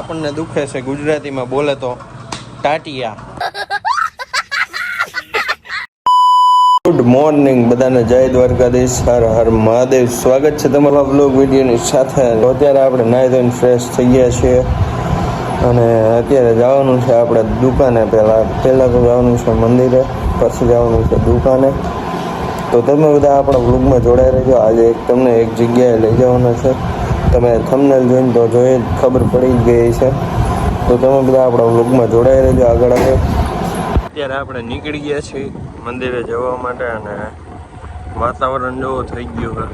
આપણને દુખે છે ગુજરાતીમાં બોલે તો ટાટિયા. ગુડ મોર્નિંગ બધાને, જય દ્વારકાધીશ, હર હર મહાદેવ. સ્વાગત છે તમારા બ્લોગ વિડીયોની સાથે. અત્યારે આપણે નાહી ધોઈને ફ્રેશ થઈ ગયા છીએ અને અત્યારે જવાનું છે આપણે દુકાને. પહેલાં તો જવાનું છે મંદિરે, પછી જવાનું છે દુકાને. તો તમે બધા આપણા બ્લોગમાં જોડાઈ રહેજો. આજે તમને એક જગ્યાએ લઈ જવાના છે. તમે થંબનેલ જોઈને તો જોઈ ખબર પડી ગઈ છે. તો તમે બધા આપણા બ્લોગમાં જોડાઈ રહેજો આગળ. અત્યારે આપણે નીકળી ગયા છીએ મંદિરે જવા માટે અને વાતાવરણ જેવો થઈ ગયું છે,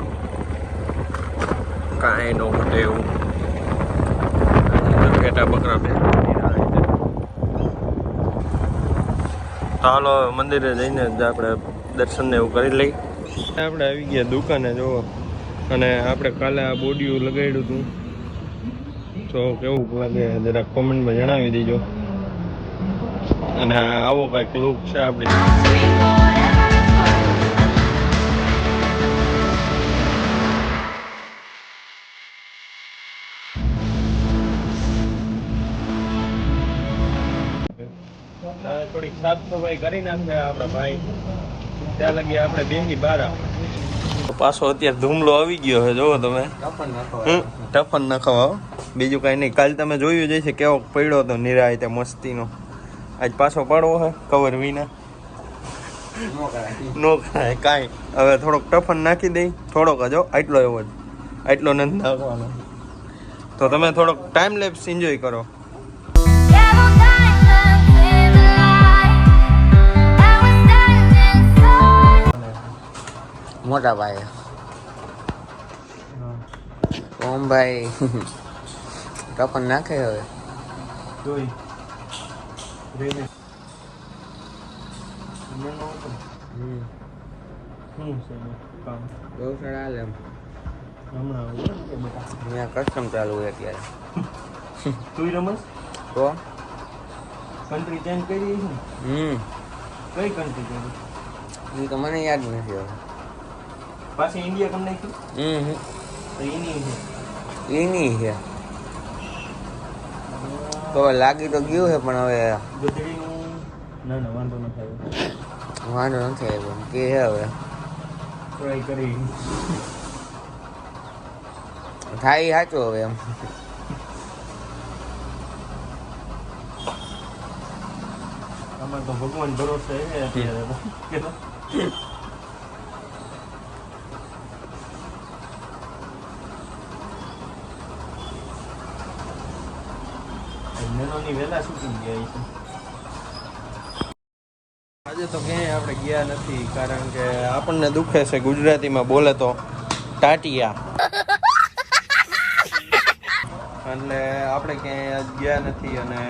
કાંઈ ન ઘટે એવું. ઘેટા બકરા બે ચાલો મંદિરે જઈને જ આપણે દર્શનને એવું કરી લઈ. આપણે આવી ગયા દુકાને જોવો, અને આપણે કાલે આ બોડિયું લગાડ્યું હતું તો કેવું લાગે જરા કોમેન્ટમાં જણાવી દેજો. અને આવો કંઈક લુક છે આપણી. થોડીક સાફ સફાઈ કરી નાખે આપણા ભાઈ, ત્યાં લગી આપણે બેંગી બહાર પાછો અત્યારે ધૂમલો આવી ગયો છે. જોવો તમે, ટફન નખાવા બીજું કાંઈ નહીં. કાલે તમે જોયું જશે કેવો પડ્યો હતો નિરાયતે મસ્તીનો. આજ પાછો પડવો છે કવર વિના નો કરાય કાંઈ. હવે થોડોક ટફન નાખી દઈ, થોડોક જ આટલો એવો જ, આટલો નથી નાખવાનો. તો તમે થોડોક ટાઈમ લેપ્સ એન્જોય કરો. મોટા ભાઈ ઓમ ભાઈ ટપન નાખે હવે. ગૌશાળા હાલે એમ અહીંયા કસ્ટમ ચાલુ હોય અત્યારે. તું રમસ તો કન્ટ્રી ચેન્જ કરી છે ને? કઈ કન્ટ્રી ચેન્જ? એ તો મને યાદ નથી હવે. પાછી ઇન્ડિયા કમ નાખ્યું? એની છે તો લાગી તો ગયું છે, પણ હવે ગધડીનું ના વાંધો નથી આવ્યો. વાંધો નથી આવ્યો કે છે હવે ટ્રાય કરી થાય સાચું હવે એમ. આમાં તો ભગવાન ભરોસે છે અત્યારે. વેલા શૂટિંગ ગયા છે. આજે તો ક્યાંય આપણે ગયા નથી, કારણ કે આપણને દુખે છે ગુજરાતીમાં બોલે તો ટાટિયા. એટલે આપણે ક્યાંય આજ ગયા નથી અને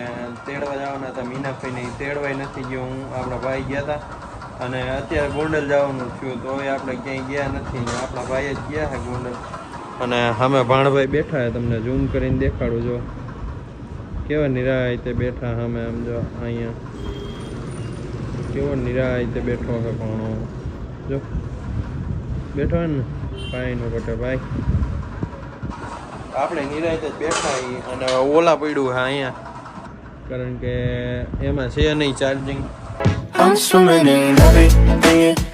તેડવા જવાના હતા મીનાભાઈને. તેડવાય નથી ગયો હું, આપણા ભાઈ ગયા હતા. અને અત્યારે ગોંડલ જવાનું થયું તો આપણે ક્યાંય ગયા નથી. આપણા ભાઈ જ ગયા છે ગોંડલ. અને સામે ભાણભાઈ બેઠા છે, તમને ઝૂમ કરીને દેખાડું. જો કેવા નિરાયતે બેઠા સામે, આમ જો અહીંયા કેવો નિરાયતે બેઠો છે. પણ જો બેઠો ને કાંઈ ન ઘટે ભાઈ. આપણે નિરાયતે જ બેઠા અને ઓલા પડ્યું છે અહીંયા, કારણ કે એમાં છે નહીં ચાર્જિંગ.